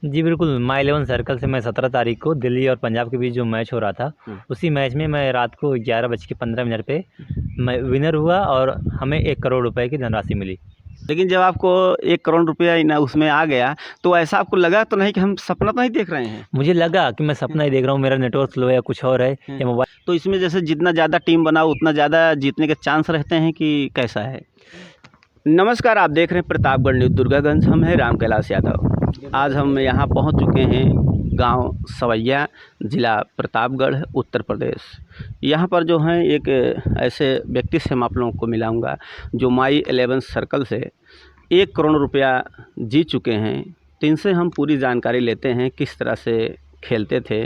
जी बिल्कुल, माई 11 सर्कल से मैं 17 तारीख को दिल्ली और पंजाब के बीच जो मैच हो रहा था, उसी मैच में मैं रात को 11:15 पे मैं विनर हुआ और हमें 1 करोड़ रुपए की धनराशि मिली। लेकिन जब आपको 1 करोड़ रुपया इन उसमें आ गया, तो ऐसा आपको लगा तो नहीं कि हम सपना तो नहीं देख रहे हैं? मुझे लगा कि मैं सपना ही देख रहा हूँ, मेरा नेटवर्क स्लो है या कुछ और है या मोबाइल। तो इसमें जैसे जितना ज़्यादा टीम बनाओ उतना ज़्यादा जीतने के चांस रहते हैं कि कैसा है? नमस्कार, आप देख रहे हैं प्रतापगढ़ न्यूज़ दुर्गागंज। हम हैं राम कैलाश यादव। आज हम यहाँ पहुँच चुके हैं गांव सवैया, ज़िला प्रतापगढ़, उत्तर प्रदेश। यहाँ पर जो हैं एक ऐसे व्यक्ति से हम आप लोगों को मिलाऊंगा जो माई 11 सर्कल से 1 करोड़ रुपया जीत चुके हैं। तो इनसे हम पूरी जानकारी लेते हैं किस तरह से खेलते थे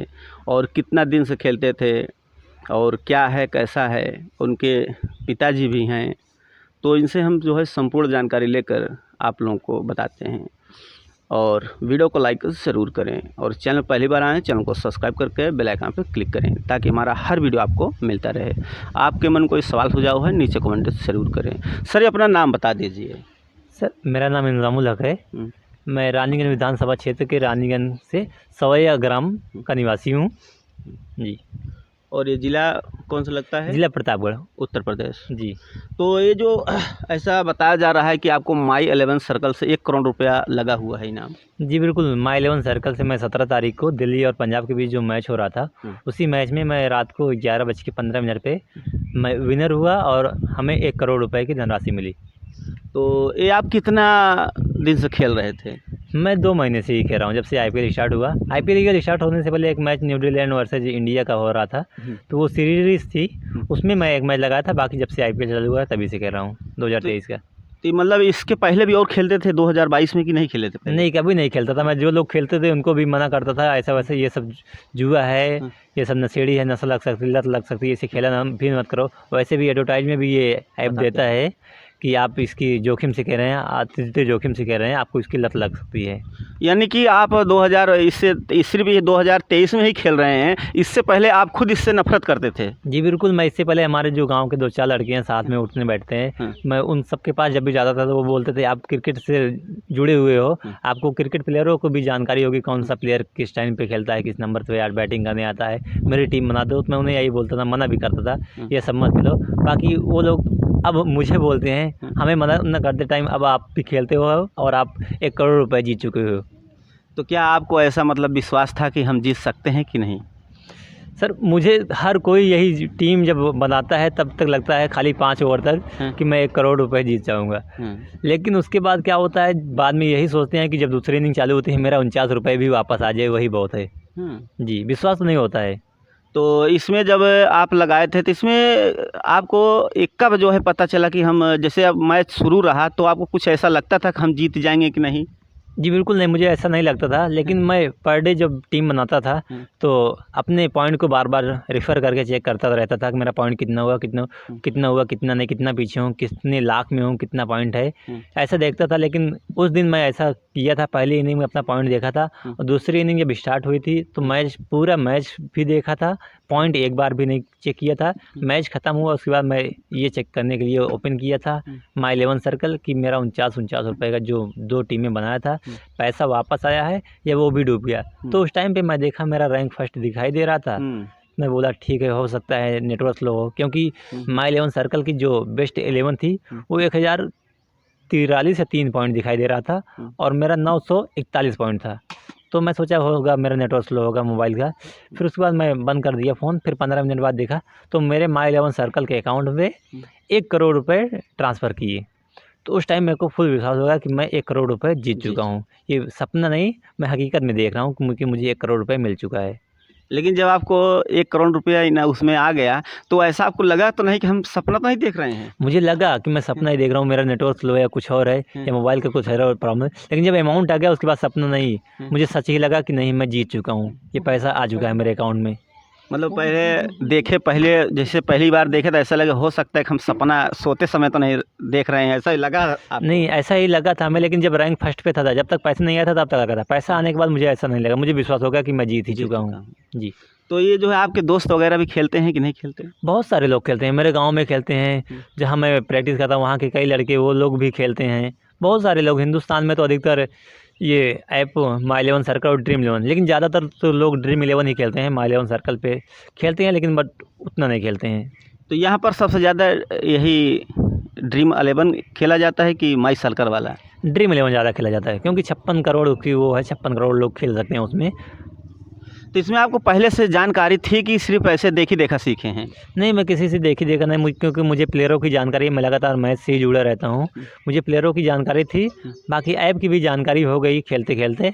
और कितना दिन से खेलते थे और क्या है कैसा है। उनके पिताजी भी हैं, तो इनसे हम जो है संपूर्ण जानकारी लेकर आप लोगों को बताते हैं। और वीडियो को लाइक ज़रूर करें और चैनल पहली बार आएँ चैनल को सब्सक्राइब करके बेल आइकन पर क्लिक करें ताकि हमारा हर वीडियो आपको मिलता रहे। आपके मन कोई सवाल सुझाव है नीचे कमेंट ज़रूर करें। सर, ये अपना नाम बता दीजिए। सर, मेरा नाम इंज़ामुल हक है। मैं रानीगंज विधानसभा क्षेत्र के रानीगंज से सवैया ग्राम का निवासी हूँ जी। और ये ज़िला कौन सा लगता है? ज़िला प्रतापगढ़, उत्तर प्रदेश जी। तो ये जो ऐसा बताया जा रहा है कि आपको माई 11 सर्कल से 1 करोड़ रुपया लगा हुआ है इनाम। जी बिल्कुल, माई 11 सर्कल से मैं 17 तारीख को दिल्ली और पंजाब के बीच जो मैच हो रहा था, उसी मैच में मैं रात को 11:15 पे मैं विनर हुआ और हमें 1 करोड़ रुपए की धनराशि मिली। तो ये आप कितना दिन से खेल रहे थे? मैं 2 महीने से ही खेल रहा हूँ, जब से आईपीएल स्टार्ट हुआ। आईपीएल स्टार्ट होने से पहले एक मैच न्यूजीलैंड वर्सेज इंडिया का हो रहा था, तो वो सीरीज़ थी, उसमें मैं एक मैच लगाया था। बाकी जब से आईपीएल चालू हुआ है तभी से खेल रहा हूँ, 2023 का। तो मतलब इसके पहले भी और खेलते थे 2022 में कि नहीं खेले थे पहले? नहीं, कभी नहीं खेलता था मैं। जो लोग खेलते थे उनको भी मना करता था, ऐसा वैसे ये सब जुआ है, ये सब नशेड़ी है, नशा लग सकती, लत लग सकती है, इसे खेलना भी मत करो। वैसे भी एडवर्टाइज में भी ये ऐप देता है कि आप इसकी जोखिम से कह रहे हैं, आतिथ्य जोखिम से कह रहे हैं, आपको इसकी लत लग सकती है। यानी कि आप 2000 इससे सिर्फ ये 2023 में ही खेल रहे हैं, इससे पहले आप खुद इससे नफरत करते थे? जी बिल्कुल, मैं इससे पहले हमारे जो गांव के 2-4 लड़के हैं साथ में उठने बैठते हैं, मैं उन सबके पास जब भी जाता था तो वो बोलते थे आप क्रिकेट से जुड़े हुए हो, आपको क्रिकेट प्लेयरों को भी जानकारी होगी कौन सा प्लेयर किस टाइम पे खेलता है, किस नंबर पे यार बैटिंग करने आता है, मेरी टीम बना दो। तो मैं उन्हें यही बोलता था, मना भी करता था ये सब मत खेलो। बाकी वो लोग अब मुझे बोलते हैं, हमें मना न करते टाइम अब आप भी खेलते हो और आप 1 करोड़ रुपए जीत चुके हो। तो क्या आपको ऐसा मतलब विश्वास था कि हम जीत सकते हैं कि नहीं? सर, मुझे हर कोई यही टीम जब बनाता है तब तक लगता है खाली 5 ओवर तक कि मैं 1 करोड़ रुपए जीत जाऊंगा। लेकिन उसके बाद क्या होता है, बाद में यही सोचते हैं कि जब दूसरी इनिंग चालू होती है मेरा 49 रुपये भी वापस आ जाए, वही बहुत है। जी, विश्वास तो नहीं होता है। तो इसमें जब आप लगाए थे तो इसमें आपको एक कब जो है पता चला कि हम, जैसे अब मैच शुरू रहा तो आपको कुछ ऐसा लगता था कि हम जीत जाएंगे कि नहीं? जी बिल्कुल नहीं, मुझे ऐसा नहीं लगता था। लेकिन मैं पर डे जब टीम बनाता था तो अपने पॉइंट को बार बार रेफ़र करके चेक करता रहता था कि मेरा पॉइंट कितना हुआ, कितना हुआ, कितना नहीं, कितना पीछे हूँ, कितने लाख में हूँ, कितना पॉइंट है, ऐसा देखता था। लेकिन उस दिन मैं ऐसा किया था, पहली इनिंग में अपना पॉइंट देखा था और दूसरी इनिंग जब स्टार्ट हुई थी तो पूरा मैच भी देखा था, पॉइंट एक बार भी नहीं चेक किया था। मैच ख़त्म हुआ उसके बाद मैं ये चेक करने के लिए ओपन किया था माई 11 सर्कल कि मेरा 49 रुपये का जो 2 टीमें बनाया था पैसा वापस आया है या वो भी डूब गया। तो उस टाइम पे मैं देखा मेरा रैंक फर्स्ट दिखाई दे रहा था। मैं बोला ठीक है, हो सकता है नेटवर्क स्लो हो, क्योंकि माई 11 सर्कल की जो बेस्ट 11 थी वो 1043 या 3 पॉइंट दिखाई दे रहा था और मेरा 941 पॉइंट था। तो मैं सोचा होगा मेरा नेटवर्क स्लो होगा मोबाइल का। फिर उसके बाद मैं बंद कर दिया फ़ोन। फिर 15 मिनट बाद देखा तो मेरे माई 11 सर्कल के अकाउंट में 1 करोड़ रुपए ट्रांसफ़र किए। तो उस टाइम मेरे को फुल विश्वास होगा कि मैं 1 करोड़ रुपए जीत चुका हूँ। ये सपना नहीं, मैं हकीकत में देख रहा हूँ कि मुझे 1 करोड़ रुपए मिल चुका है। लेकिन जब आपको 1 करोड़ रुपया उसमें आ गया तो ऐसा आपको लगा तो नहीं कि हम सपना तो नहीं देख रहे हैं? मुझे लगा कि मैं सपना ही देख रहा हूँ, मेरा नेटवर्क स्लो है या कुछ और है या मोबाइल का कुछ है और प्रॉब्लम है। लेकिन जब अमाउंट आ गया उसके बाद सपना नहीं, मुझे सच ही लगा कि नहीं मैं जीत चुका हूँ, ये पैसा आ चुका है मेरे अकाउंट में। मतलब पहले जैसे पहली बार देखे तो ऐसा लगा हो सकता है कि हम सपना सोते समय तो नहीं देख रहे हैं, ऐसा ही लगा आपको? नहीं, ऐसा ही लगा था हमें। लेकिन जब रैंक फर्स्ट पे था जब तक पैसा नहीं आया था तब तक लगा था। पैसा आने के बाद मुझे ऐसा नहीं लगा, मुझे विश्वास हो गया कि मैं जीत ही चुका हूँ। जी। तो ये जो है आपके दोस्त वगैरह भी खेलते हैं कि नहीं खेलते? बहुत सारे लोग खेलते हैं, मेरे गांव में खेलते हैं, जहां मैं प्रैक्टिस करता हूं वहां के कई लड़के वो लोग भी खेलते हैं। बहुत सारे लोग, हिंदुस्तान में तो अधिकतर ये ऐप माई 11 सर्कल और ड्रीम 11, लेकिन ज़्यादातर तो लोग ड्रीम 11 ही खेलते हैं। माई 11 सर्कल पे खेलते हैं लेकिन बट उतना नहीं खेलते हैं। तो यहाँ पर सबसे ज़्यादा यही ड्रीम 11 खेला जाता है कि माई सर्कल वाला? ड्रीम 11 ज़्यादा खेला जाता है क्योंकि 56 करोड़ की वो है, 56 करोड़ लोग खेल सकते हैं उसमें। तो इसमें आपको पहले से जानकारी थी कि सिर्फ ऐसे देखी देखा सीखे हैं? नहीं, मैं किसी से देखी देखा नहीं, क्योंकि मुझे प्लेयरों की जानकारी है, मैं लगातार मैच से ही जुड़ा रहता हूँ। मुझे प्लेयरों की जानकारी थी, बाकी ऐप की भी जानकारी हो गई खेलते खेलते।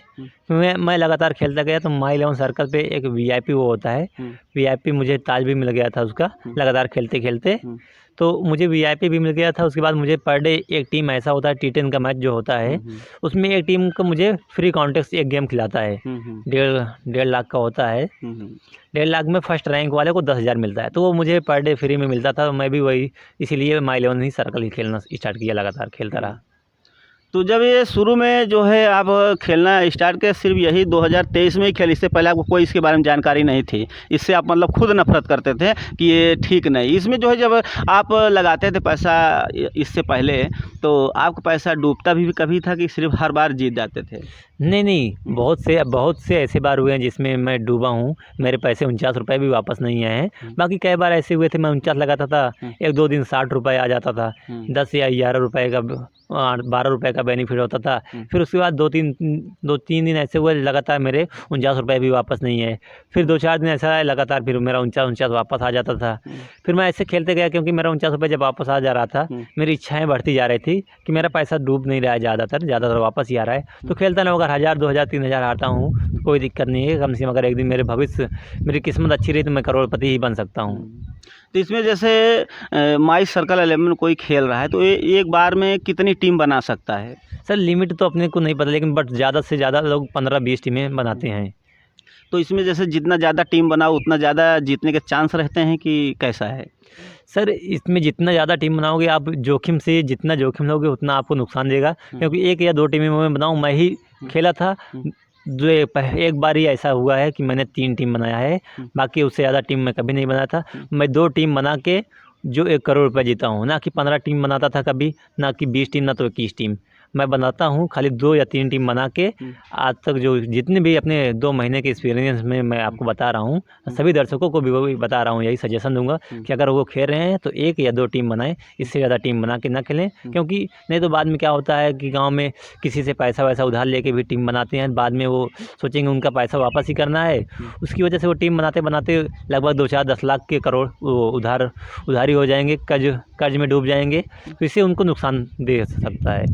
मैं लगातार खेलता गया तो माई 11 सर्कल पे एक वीआईपी वो होता है, वीआईपी मुझे ताज भी मिल गया था उसका लगातार खेलते खेलते। तो मुझे वीआईपी भी मिल गया था। उसके बाद मुझे पर डे एक टीम ऐसा होता है, T10 का मैच जो होता है उसमें एक टीम को मुझे फ्री कॉन्टेस्ट एक गेम खिलाता है, 1.5 लाख का होता है। 1.5 लाख में फर्स्ट रैंक वाले को 10,000 मिलता है, तो वो मुझे पर डे फ्री में मिलता था। मैं भी वही इसीलिए माई 11 ही सर्कल ही खेलना स्टार्ट किया, लगातार खेलता रहा। तो जब ये शुरू में जो है आप खेलना स्टार्ट किया, सिर्फ यही 2023 में ही खेल, इससे पहले आपको कोई इसके बारे में जानकारी नहीं थी? इससे आप मतलब खुद नफरत करते थे कि ये ठीक नहीं? इसमें जो है जब आप लगाते थे पैसा इससे पहले, तो आपका पैसा डूबता भी कभी था कि सिर्फ हर बार जीत जाते थे? नहीं, बहुत से ऐसे बार हुए हैं जिसमें मैं डूबा हूँ, मेरे पैसे 49 रुपये भी वापस नहीं आए हैं। बाकी कई बार ऐसे हुए थे मैं 49 लगाता था, 1-2 दिन 60 रुपये आ जाता था, 10 या 11 रुपये का 12 रुपये का बेनिफिट होता था। फिर उसके बाद 2-3 दिन ऐसे हुए लगातार मेरे 49 रुपये भी वापस नहीं आए। फिर 2-4 दिन ऐसा है लगातार फिर मेरा 49 वापस आ जाता था। फिर मैं ऐसे खेलते गया, क्योंकि मेरा 49 रुपये जब वापस आ जा रहा था, मेरी इच्छाएँ बढ़ती जा रही थी कि मेरा पैसा डूब नहीं रहा है, ज़्यादातर वापस ही आ रहा है। तो खेलता ना, अगर 1000, 2000, 3000 हारता हूँ तो कोई दिक्कत नहीं है। कम से कम अगर एक दिन मेरे भविष्य, मेरी किस्मत अच्छी रही तो मैं करोड़पति ही बन सकता हूँ। तो इसमें जैसे माई सर्कल 11 कोई खेल रहा है तो ये एक बार में कितनी टीम बना सकता है? सर लिमिट तो अपने को नहीं पता, लेकिन बट ज़्यादा से ज़्यादा लोग 15-20 टीमें बनाते हैं। तो इसमें जैसे जितना ज़्यादा टीम बनाओ उतना ज़्यादा जीतने के चांस रहते हैं कि कैसा है? सर इसमें जितना ज़्यादा टीम बनाओगे आप, जोखिम से जितना जोखिम लोगे उतना आपको नुकसान देगा। क्योंकि 1 या 2 टीमें मैं बनाऊँ, मैं ही खेला था, जो एक बार ही ऐसा हुआ है कि मैंने 3 टीम बनाया है, बाकी उससे ज़्यादा टीम मैं कभी नहीं बनाया था। मैं 2 टीम बना के जो 1 करोड़ रुपये जीता हूँ, ना कि 15 टीम बनाता था कभी, ना कि 20 टीम, ना तो 21 टीम। मैं बनाता हूँ खाली 2 या 3 टीम बना के। आज तक जो जितने भी अपने 2 महीने के एक्सपीरियंस में मैं आपको बता रहा हूँ, सभी दर्शकों को भी वही बता रहा हूँ, यही सजेशन दूंगा कि अगर वो खेल रहे हैं तो 1 या 2 टीम बनाएं, इससे ज़्यादा टीम बना के ना खेलें। क्योंकि नहीं तो बाद में क्या होता है कि गाँव में किसी से पैसा वैसा उधार लेके भी टीम बनाते हैं, बाद में वो सोचेंगे उनका पैसा वापस ही करना है, उसकी वजह से वो टीम बनाते बनाते लगभग 2-4-10 लाख के करोड़ वो उधारी हो जाएंगे, कर्ज में डूब जाएंगे। तो इससे उनको नुकसान दे सकता है।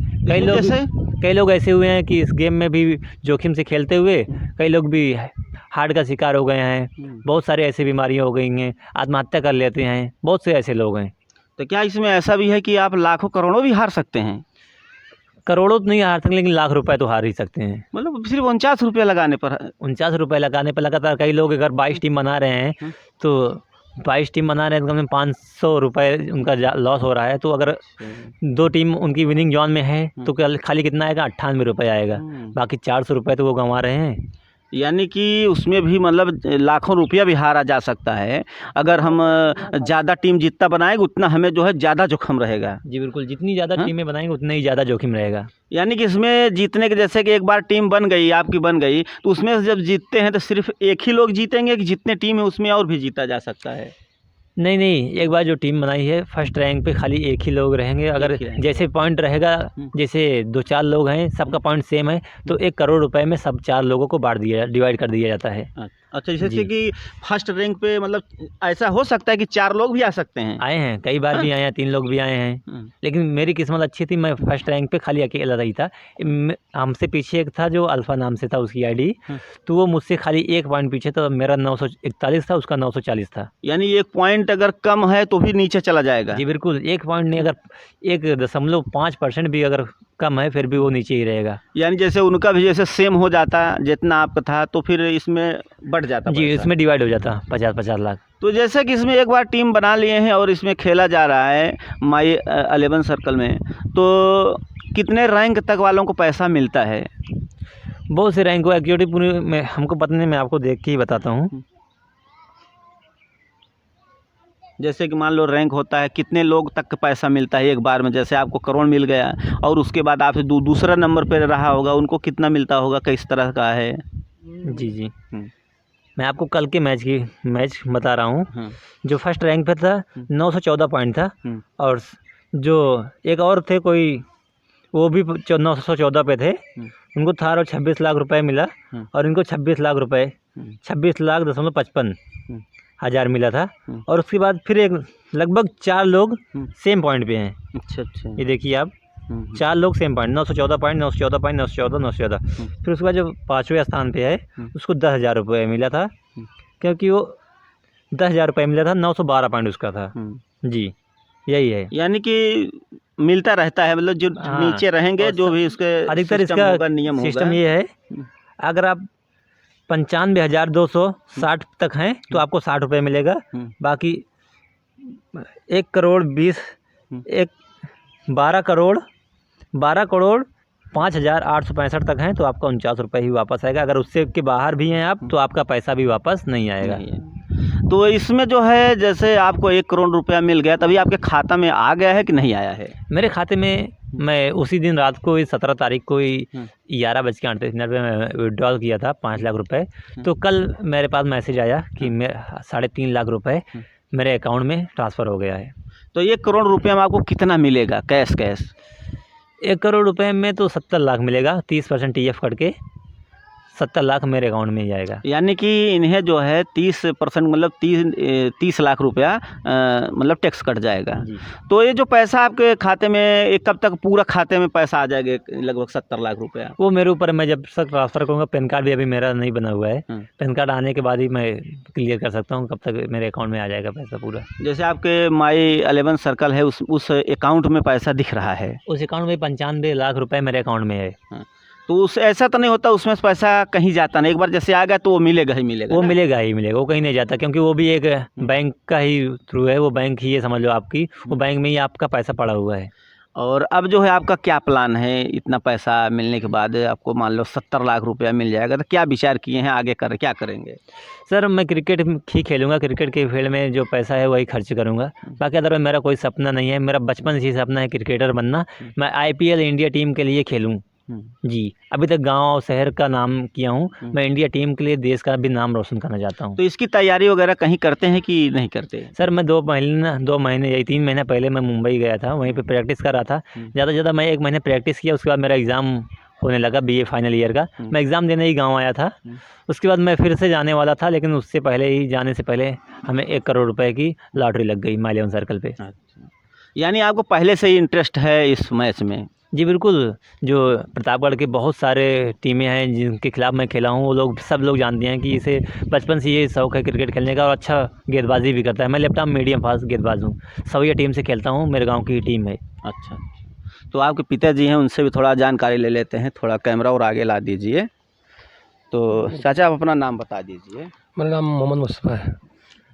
कई लोग ऐसे हुए हैं कि इस गेम में भी जोखिम से खेलते हुए कई लोग भी हार्ट का शिकार हो गए हैं। बहुत सारे ऐसी बीमारियां हो गई हैं, आत्महत्या कर लेते हैं, बहुत से ऐसे लोग हैं। तो क्या इसमें ऐसा भी है कि आप लाखों करोड़ों भी हार सकते हैं? करोड़ों तो नहीं हार सकते, लेकिन लाख रुपए तो हार ही सकते हैं। मतलब सिर्फ 49 रुपये लगाने पर? 49 रुपये लगाने पर लगातार कई लोग अगर 22 टीम बना रहे हैं तो 22 टीम बना रहे हैं तो कम से कम 500 रुपये उनका लॉस हो रहा है। तो अगर 2 टीम उनकी विनिंग जोन में है तो खाली कितना आएगा? 98 रुपये आएगा, बाकी 400 रुपये तो वो गंवा रहे हैं। यानी कि उसमें भी मतलब लाखों रुपया भी हारा जा सकता है। अगर हम ज़्यादा टीम जितना बनाएंगे उतना हमें जो है ज़्यादा जोखिम रहेगा। जी बिल्कुल, जितनी ज़्यादा टीमें बनाएंगे उतना ही ज़्यादा जोखिम रहेगा। यानी कि इसमें जीतने के, जैसे कि एक बार टीम बन गई, आपकी बन गई, तो उसमें जब जीतते हैं तो सिर्फ एक ही लोग जीतेंगे कि जितने टीम है उसमें और भी जीता जा सकता है? नहीं, एक बार जो टीम बनाई है फर्स्ट रैंक पे खाली एक ही लोग रहेंगे। अगर जैसे पॉइंट रहेगा, जैसे 2-4 लोग हैं, सबका पॉइंट सेम है, तो 1 करोड़ रुपए में सब 4 लोगों को डिवाइड कर दिया जाता है। अच्छा, जैसे कि फर्स्ट रैंक पे मतलब ऐसा हो सकता है कि 4 लोग भी आ सकते हैं? आए हैं, कई बार भी आए हैं, 3 लोग भी आए हैं। लेकिन मेरी किस्मत अच्छी थी, मैं फर्स्ट रैंक पे खाली अकेला रही था। हमसे पीछे एक था जो अल्फ़ा नाम से था, उसकी आईडी, तो वो मुझसे खाली 1 पॉइंट पीछे था। मेरा 941 था, उसका 940 था। यानी 1 पॉइंट अगर कम है तो भी नीचे चला जाएगा? जी बिल्कुल, 1 पॉइंट नहीं, अगर 1.5% भी अगर कम है फिर भी वो नीचे ही रहेगा। यानी जैसे उनका भी जैसे सेम हो जाता जितना आपका था तो फिर इसमें बढ़ जाता? जी, इसमें डिवाइड हो जाता 50-50 लाख। तो जैसे कि इसमें एक बार टीम बना लिए हैं और इसमें खेला जा रहा है माई 11 सर्कल में, तो कितने रैंक तक वालों को पैसा मिलता है? बहुत से रैंक को एक्टिविटी पूरी में हमको पता नहीं, मैं आपको देख के ही बताता हूँ। जैसे कि मान लो रैंक होता है, कितने लोग तक का पैसा मिलता है एक बार में? जैसे आपको करोड़ मिल गया और उसके बाद आपसे दूसरा नंबर पे रहा होगा, उनको कितना मिलता होगा, किस तरह का है? जी जी, मैं आपको कल के मैच बता रहा हूँ। जो फर्स्ट रैंक पे था 914 पॉइंट था, और जो एक और थे कोई, वो भी 914 पे थे, उनको था और 26 लाख रुपए मिला, और इनको 26 लाख रुपए 26,55,000 मिला था। और उसके बाद फिर एक लगभग 4 लोग सेम पॉइंट पे हैं। अच्छा अच्छा, ये देखिए आप, 4 लोग सेम पॉइंट, 914 पॉइंट, 914 पॉइंट, 914, 914। फिर उसके बाद जो 5वें स्थान पे है उसको 10,000 रुपये मिला था, क्योंकि वो 10,000 रुपये मिला था, 912 पॉइंट उसका था। जी, यही है। यानी कि मिलता रहता है, मतलब जो नीचे रहेंगे, जो भी उसके अधिकतर सिस्टम इसका होगा, नियम होगा। सिस्टम ये है, अगर आप 95,260 तक हैं तो आपको 60 रुपये मिलेगा। बाकी 12 करोड़ 5,865 तक हैं तो आपका 49 रुपये ही वापस आएगा। अगर उससे के बाहर भी हैं आप तो आपका पैसा भी वापस नहीं आएगा। तो इसमें जो है, जैसे आपको 1 करोड़ रुपया मिल गया, तभी आपके खाता में आ गया है कि नहीं आया है? मेरे खाते में, मैं उसी दिन रात को 17 तारीख को 11:38 पे मैं विड्रॉल किया था 5 लाख रुपए। तो कल मेरे पास मैसेज आया कि 3.5 लाख रुपए मेरे अकाउंट में ट्रांसफ़र हो गया है। तो 1 करोड़ रुपये में आपको कितना मिलेगा कैश? 1 करोड़ रुपए में तो 70 लाख मिलेगा, 30% TF कट के 70 लाख मेरे अकाउंट में ही आएगा। यानी कि इन्हें जो है 30% मतलब 30 लाख रुपया मतलब टैक्स कट जाएगा। तो ये जो पैसा आपके खाते में, एक कब तक पूरा खाते में पैसा आ जाएगा? लगभग 70 लाख रुपया। वो मेरे ऊपर, मैं जब तक ट्रांसफ़र करूँगा, पैन कार्ड भी अभी मेरा नहीं बना हुआ है, पैन कार्ड आने के बाद ही मैं क्लियर कर सकता हूँ कब तक मेरे अकाउंट में आ जाएगा पैसा पूरा। जैसे आपके माई 11 सर्कल है, उस अकाउंट में पैसा दिख रहा है? उस अकाउंट में 95 लाख रुपए मेरे अकाउंट में है। तो उस ऐसा तो नहीं होता उसमें से पैसा कहीं जाता नहीं? एक बार जैसे आ गया तो वो मिलेगा ही मिलेगा? वो मिलेगा ही मिलेगा, वो कहीं नहीं जाता, क्योंकि वो भी एक बैंक का ही थ्रू है। वो बैंक ही है, समझ लो आपकी, वो बैंक में ही आपका पैसा पड़ा हुआ है। और अब जो है आपका क्या प्लान है? इतना पैसा मिलने के बाद आपको मान लो 70 लाख रुपया मिल जाएगा, तो क्या विचार किए हैं आगे क्या करेंगे? सर, मैं क्रिकेट ही खेलूँगा, क्रिकेट के फील्ड में जो पैसा है वही खर्च करूँगा। बाकी अदरवाइज़ मेरा कोई सपना नहीं है। मेरा बचपन से ही सपना है क्रिकेटर बनना। मैं IPL इंडिया टीम के लिए खेलूँ। जी, अभी तक गांव और शहर का नाम किया हूँ, मैं इंडिया टीम के लिए देश का भी नाम रोशन करना चाहता हूँ। तो इसकी तैयारी वगैरह कहीं करते हैं कि नहीं करते? सर, मैं 2 महीने या 3 महीने पहले मैं मुंबई गया था, वहीं पे प्रैक्टिस कर रहा था। ज़्यादा से ज़्यादा मैं 1 महीने प्रैक्टिस किया, उसके बाद मेरा एग्ज़ाम होने लगा BA फाइनल ईयर का। मैं एग्ज़ाम देने ही गाँव आया था। उसके बाद मैं फिर से जाने वाला था, लेकिन उससे पहले ही, जाने से पहले हमें 1 करोड़ रुपये की लॉटरी लग गई माई 11 सर्कल पे। यानी आपको पहले से ही इंटरेस्ट है इस मैच में? जी बिल्कुल। जो प्रतापगढ़ के बहुत सारे टीमें हैं जिनके खिलाफ मैं खेला हूँ, वो सब लोग जानते हैं कि इसे बचपन से ये शौक़ है क्रिकेट खेलने का, और अच्छा गेंदबाजी भी करता है। मैं लेफ्ट आर्म मीडियम फास्ट गेंदबाज हूँ, सवैया टीम से खेलता हूँ, मेरे गांव की टीम है। अच्छा, तो आपके पिताजी हैं, उनसे भी थोड़ा जानकारी ले लेते हैं। थोड़ा कैमरा और आगे ला दीजिए। तो चाचा, आप अपना नाम बता दीजिए। मेरा नाम मोहम्मद मुस्तफ़ा है।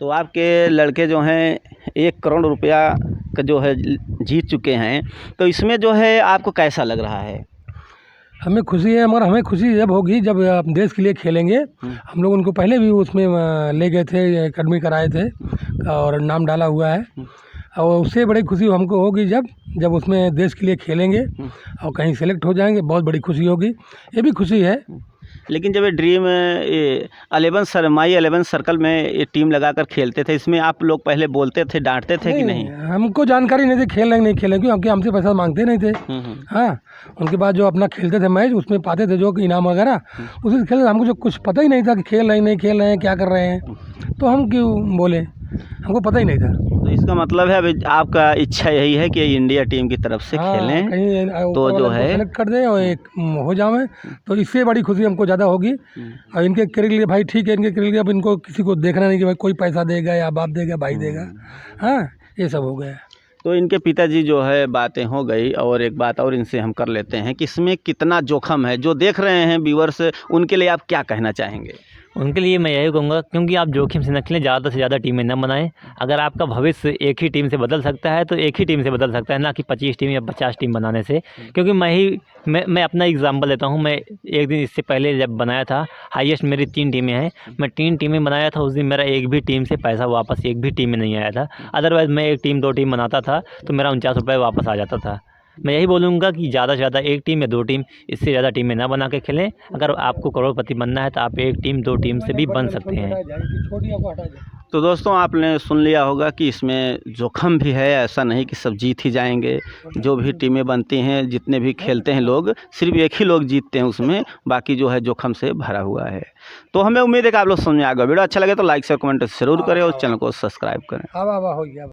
तो आपके लड़के जो हैं 1 करोड़ रुपया का जो है जीत चुके हैं, तो इसमें जो है आपको कैसा लग रहा है? हमें खुशी है, मगर हमें खुशी जब होगी जब आप देश के लिए खेलेंगे। हम लोग उनको पहले भी उसमें ले गए थे, एकेडमी कराए थे और नाम डाला हुआ है। और उससे बड़ी खुशी हमको होगी जब उसमें देश के लिए खेलेंगे और कहीं सेलेक्ट हो जाएंगे, बहुत बड़ी खुशी होगी। ये भी खुशी है। लेकिन जब ये ड्रीम माई 11 सर्कल में ये टीम लगाकर खेलते थे, इसमें आप लोग पहले बोलते थे, डांटते थे कि नहीं? हमको जानकारी नहीं थी, खेल नहीं खेलें, क्योंकि हमसे पैसा मांगते नहीं थे। हाँ, उनके बाद जो अपना खेलते थे मैच, उसमें पाते थे जो इनाम वगैरह, उसी से खेलते। हमको जो कुछ पता ही नहीं था कि खेल रहे नहीं खेल रहे हैं, क्या कर रहे हैं, तो हम क्यों बोले, हमको पता ही नहीं था। तो इसका मतलब है अभी आपका इच्छा यही है कि इंडिया टीम की तरफ से खेलें, कहीं तो जो है सेलेक्ट कर दें और एक हो जाए, तो इससे बड़ी खुशी हमको ज़्यादा होगी। और इनके करियर के लिए भाई ठीक है, इनके करियर के लिए अब इनको किसी को देखना नहीं कि भाई कोई पैसा देगा या बाप देगा, भाई देगा। हाँ, ये सब हो गया। तो इनके पिताजी जो है, बातें हो गई, और एक बात और इनसे हम कर लेते हैं कि इसमें कितना जोखम है। जो देख रहे हैं व्यूअर्स, उनके लिए आप क्या कहना चाहेंगे? उनके लिए मैं यही कहूँगा, क्योंकि आप जोखिम से न खेलें, ज़्यादा से ज़्यादा टीमें न बनाएं। अगर आपका भविष्य एक ही टीम से बदल सकता है तो एक ही टीम से बदल सकता है, ना कि 25 टीम या 50 टीम बनाने से। क्योंकि मैं अपना एग्जांपल लेता हूँ। मैं एक दिन इससे पहले जब बनाया था, हाईएस्ट मेरी 3 टीमें हैं, मैं 3 टीमें बनाया था। उस दिन मेरा एक भी टीम से पैसा वापस एक भी टीम में नहीं आया था। अदरवाइज़ मैं 1 टीम 2 टीम बनाता था तो मेरा 49 रुपये वापस आ जाता था। मैं यही बोलूँगा कि ज़्यादा से ज़्यादा 1 टीम या 2 टीम, इससे ज़्यादा टीमें ना बना के खेलें। अगर आपको करोड़पति बनना है तो आप 1 टीम 2 टीम से भी बन सकते हैं। तो दोस्तों, आपने सुन लिया होगा कि इसमें जोखिम भी है, ऐसा नहीं कि सब जीत ही जाएंगे। जो भी टीमें बनती हैं, जितने भी खेलते हैं लोग, सिर्फ एक ही लोग जीतते हैं उसमें, बाकी जो है जोखिम से भरा हुआ है। तो हमें उम्मीद है कि आप लोग समझ में आ गए। वीडियो अच्छा लगे तो लाइक शेयर कमेंट ज़रूर करें और चैनल को सब्सक्राइब करें।